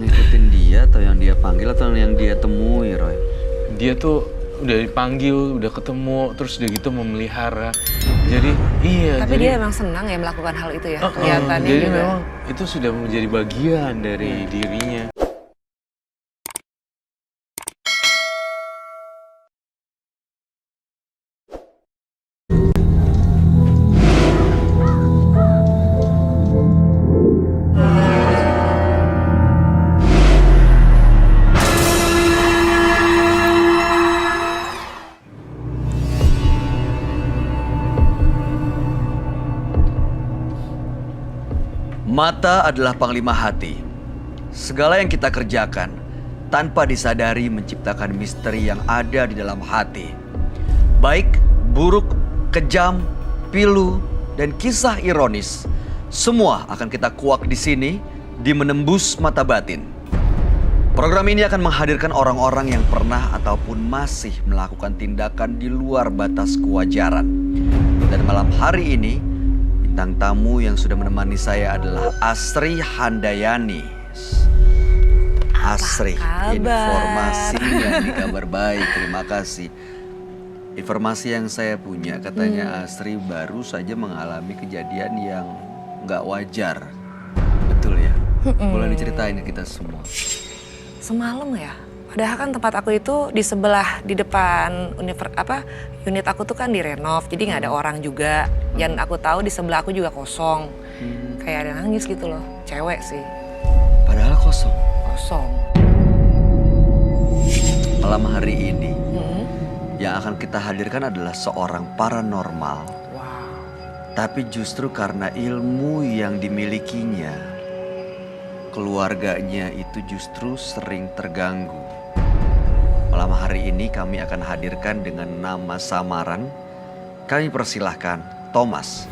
Ngikutin dia atau yang dia panggil atau yang dia temui, Roy? Dia tuh udah dipanggil, udah ketemu, terus udah gitu memelihara. Jadi iya. Tapi jadi, dia emang senang ya melakukan hal itu ya, kelihatannya jadi juga. memang itu sudah menjadi bagian dari dirinya. Mata adalah panglima hati. Segala yang kita kerjakan tanpa disadari menciptakan misteri yang ada di dalam hati. Baik, buruk, kejam, pilu, dan kisah ironis. Semua akan kita kuak di sini di Menembus Mata Batin. Program ini akan menghadirkan orang-orang yang pernah ataupun masih melakukan tindakan di luar batas kewajaran. Dan malam hari ini, bintang tamu yang sudah menemani saya adalah Asri Handayani. Asri, kabar? informasinya ini kabar baik, terima kasih. Informasi yang saya punya katanya Asri baru saja mengalami kejadian yang nggak wajar. Betul ya? Boleh diceritain ke kita semua? Semalam ya. Padahal kan tempat aku itu di sebelah, di depan unit aku tuh kan direnov, jadi nggak ada orang juga. Yang aku tahu di sebelah aku juga kosong. Kayak ada nangis gitu loh, cewek sih. Padahal kosong. Kosong. Malam hari ini yang akan kita hadirkan adalah seorang paranormal. Wow. Tapi justru karena ilmu yang dimilikinya, keluarganya itu justru sering terganggu. Malam hari ini kami akan hadirkan dengan nama samaran. Kami persilahkan Thomas.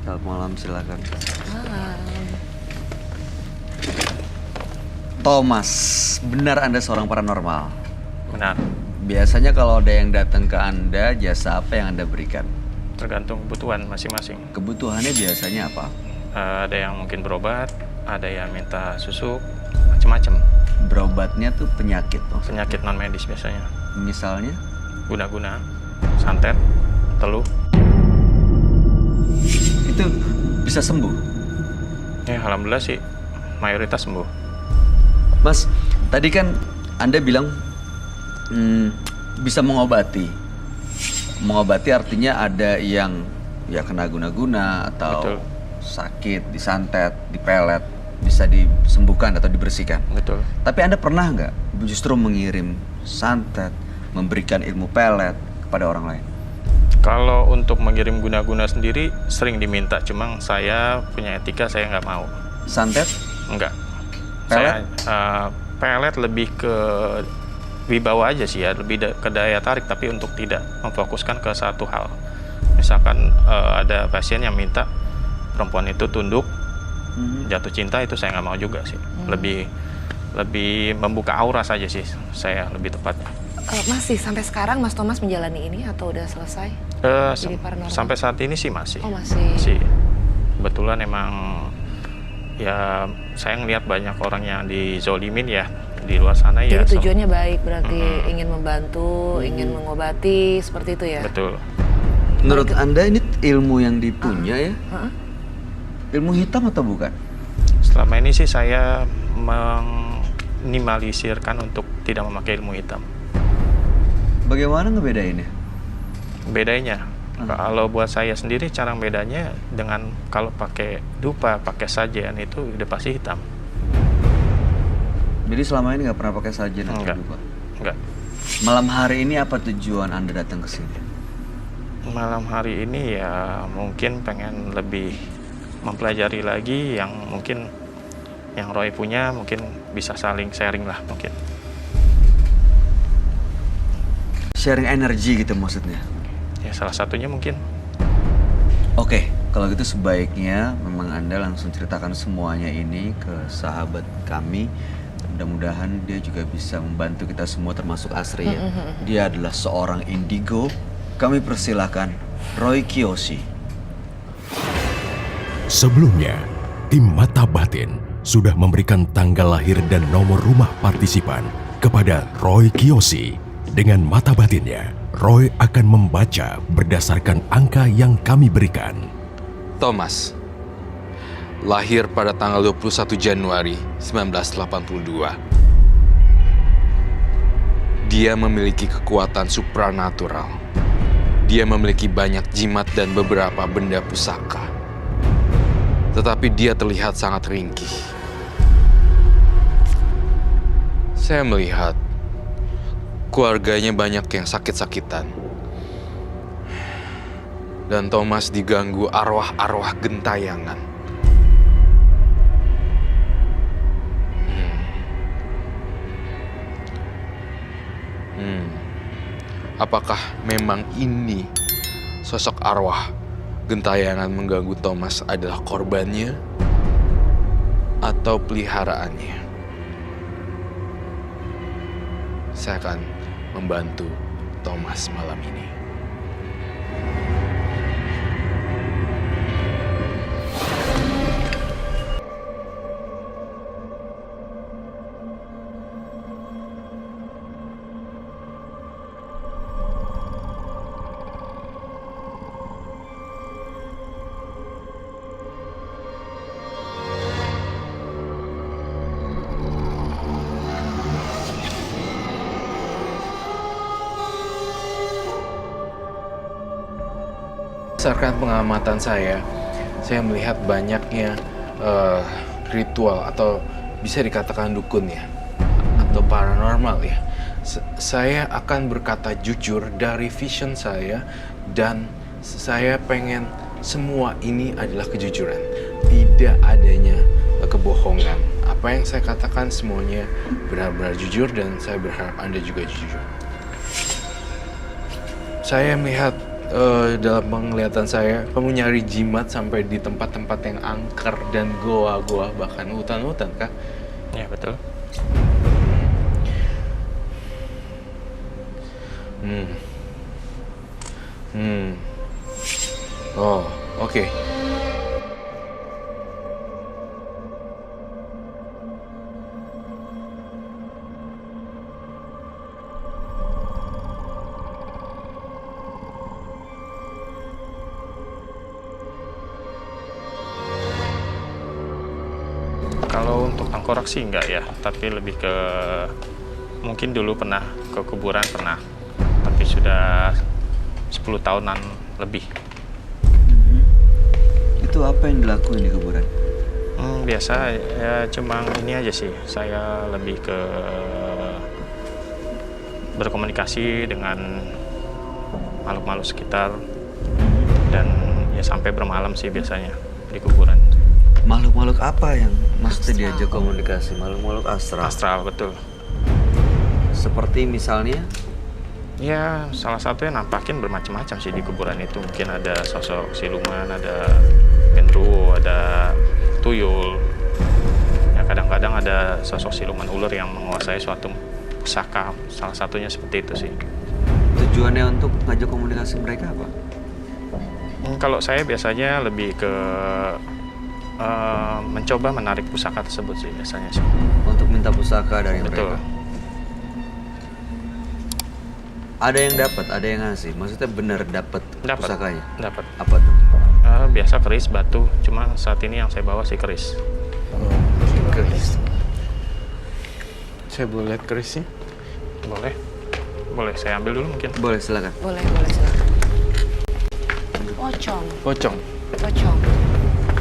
Selamat malam, silakan. Thomas, benar Anda seorang paranormal? Benar, Biasanya kalau ada yang datang ke Anda, jasa apa yang Anda berikan? tergantung kebutuhan masing-masing. Kebutuhannya biasanya apa? Ada yang mungkin berobat, ada yang minta susu, macam-macam. Berobatnya tuh penyakit maksudnya. Penyakit non medis biasanya. Misalnya? Guna-guna, santet, teluh. Itu bisa sembuh? Ya alhamdulillah sih mayoritas sembuh. Mas, tadi kan Anda bilang bisa mengobati. Mengobati artinya ada yang ya kena guna-guna atau Betul. sakit, disantet, dipelet, bisa disembuhkan atau dibersihkan. Betul. Tapi Anda pernah nggak justru mengirim santet, memberikan ilmu pelet kepada orang lain? Kalau untuk mengirim guna-guna sendiri sering diminta, cuma saya punya etika, saya nggak mau. Santet? Enggak. Pelet? Saya pelet lebih ke wibawa aja sih ya, lebih ke daya tarik, tapi untuk tidak memfokuskan ke satu hal. Misalkan ada pasien yang minta perempuan itu tunduk, jatuh cinta, itu saya nggak mau juga sih. Lebih membuka aura saja sih, saya lebih tepatnya. Masih sampai sekarang Mas Thomas menjalani ini atau udah selesai? Jadi paranormal? Sampai saat ini sih masih. Oh masih. Masih. Kebetulan emang ya saya ngelihat banyak orang yang dizolimin ya di luar sana ya. Jadi tujuannya baik, berarti ingin membantu, ingin mengobati, seperti itu ya? Betul. Menurut Anda ini ilmu yang dipunya ya? Heeh. Ilmu hitam atau bukan? Selama ini sih saya meminimalisirkan untuk tidak memakai ilmu hitam. Bagaimana ngebedainnya? Bedanya, kalau buat saya sendiri cara bedanya dengan kalau pakai dupa, pakai sajen itu udah pasti hitam. Jadi selama ini nggak pernah pakai sajen atau Enggak. dupa? Enggak. Malam hari ini apa tujuan Anda datang ke sini? Malam hari ini ya mungkin pengen lebih mempelajari lagi yang mungkin yang Roy punya, mungkin bisa saling sharing lah mungkin. Sharing energi gitu maksudnya? Ya salah satunya mungkin. Oke, kalau gitu sebaiknya memang Anda langsung ceritakan semuanya ini ke sahabat kami. Mudah-mudahan dia juga bisa membantu kita semua termasuk Asri ya. Dia adalah seorang indigo. Kami persilahkan Roy Kiyoshi. Sebelumnya, tim Mata Batin sudah memberikan tanggal lahir dan nomor rumah partisipan kepada Roy Kiyoshi. Dengan mata batinnya, Roy akan membaca berdasarkan angka yang kami berikan. Thomas, lahir pada tanggal 21 Januari 1982. Dia memiliki kekuatan supranatural. Dia memiliki banyak jimat dan beberapa benda pusaka. Tetapi dia terlihat sangat ringkih. Saya melihat keluarganya banyak yang sakit-sakitan. Dan Thomas diganggu arwah-arwah gentayangan. Apakah memang ini sosok arwah gentayangan mengganggu Thomas adalah korbannya atau peliharaannya? Saya akan membantu Thomas malam ini. Berdasarkan pengamatan saya melihat banyaknya ritual atau bisa dikatakan dukun ya, atau paranormal ya. Saya akan berkata jujur dari vision saya dan saya pengen semua ini adalah kejujuran, tidak adanya kebohongan. Apa yang saya katakan semuanya benar-benar jujur dan saya berharap Anda juga jujur. Saya melihat dalam penglihatan saya, kamu nyari jimat sampai di tempat-tempat yang angker dan goa-goa, bahkan hutan-hutan, kah? Ya, betul. Oh, oke. Kalau untuk tengkorak sih enggak ya, tapi lebih ke mungkin dulu pernah ke kuburan pernah, tapi sudah 10 tahunan lebih. Itu apa yang dilakuin di kuburan? Biasa ya, cuma ini aja sih, saya lebih ke berkomunikasi dengan makhluk-makhluk sekitar dan ya sampai bermalam sih biasanya di kuburan. Makhluk-makhluk apa yang maksudnya diajak komunikasi? Makhluk-makhluk astral? Astral, betul. Seperti misalnya? Ya, salah satu yang nampakin bermacam-macam sih di kuburan itu. Mungkin ada sosok siluman, ada genderuwo, ada tuyul. Ya, kadang-kadang ada sosok siluman ular yang menguasai suatu pusaka. Salah satunya seperti itu sih. Tujuannya untuk ngajak komunikasi mereka apa? Kalau saya biasanya lebih ke mencoba menarik pusaka tersebut sih biasanya sih. Untuk minta pusaka dari Betul. mereka? Ada yang dapat, ada yang ngasih. Maksudnya benar dapat pusakanya? Dapat. Apa tuh? Biasa keris, batu. Cuma saat ini yang saya bawa sih keris. Keris. Saya boleh lihat kerisnya? Boleh? Boleh, saya ambil dulu mungkin. Boleh, silakan. Boleh silakan. Pocong. Pocong.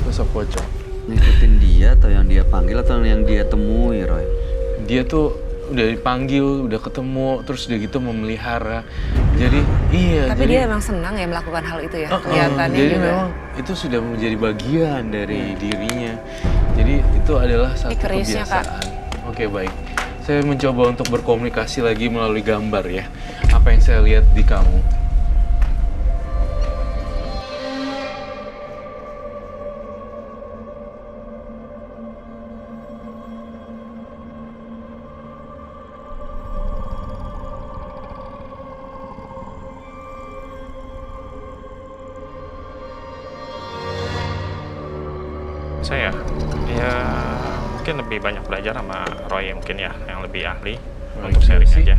Sosok pocong. Ngikutin dia atau yang dia panggil atau yang dia temui, Roy? Dia tuh udah dipanggil, udah ketemu, terus udah gitu memelihara. Jadi iya. Tapi jadi, dia emang senang ya melakukan hal itu ya. Kelihatannya jadi juga. memang itu sudah menjadi bagian dari dirinya. Jadi itu adalah satu kerisnya, Kak. kebiasaan. Oke, baik. Saya mencoba untuk berkomunikasi lagi melalui gambar ya. Apa yang saya lihat di kamu. Saya ya mungkin lebih banyak belajar sama Roy mungkin ya, yang lebih ahli Roy untuk sharing Kiyoshi? aja.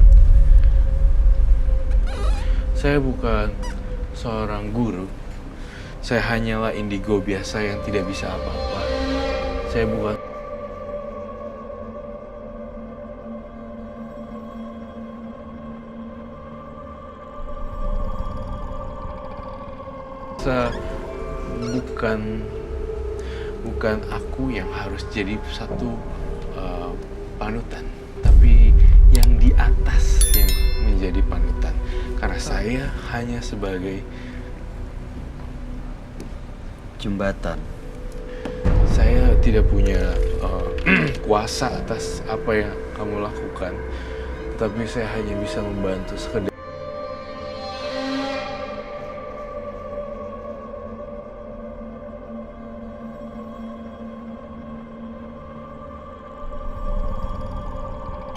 Saya bukan seorang guru. Saya hanyalah indigo biasa yang tidak bisa apa-apa. Saya bukan... bukan bukan aku yang harus jadi satu panutan, tapi yang di atas yang menjadi panutan. Karena saya hanya sebagai Jembatan. saya tidak punya kuasa atas apa yang kamu lakukan, tapi saya hanya bisa membantu sekedar.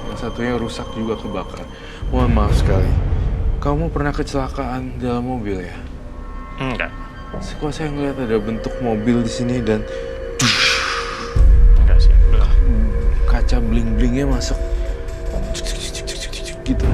Yang satunya rusak juga kebakar. Mohon maaf sekali. Kamu pernah kecelakaan dalam mobil ya? Enggak, Kok saya ngeliat ada bentuk mobil di sini dan enggak sih, belum. kaca bling-blingnya masuk gitu.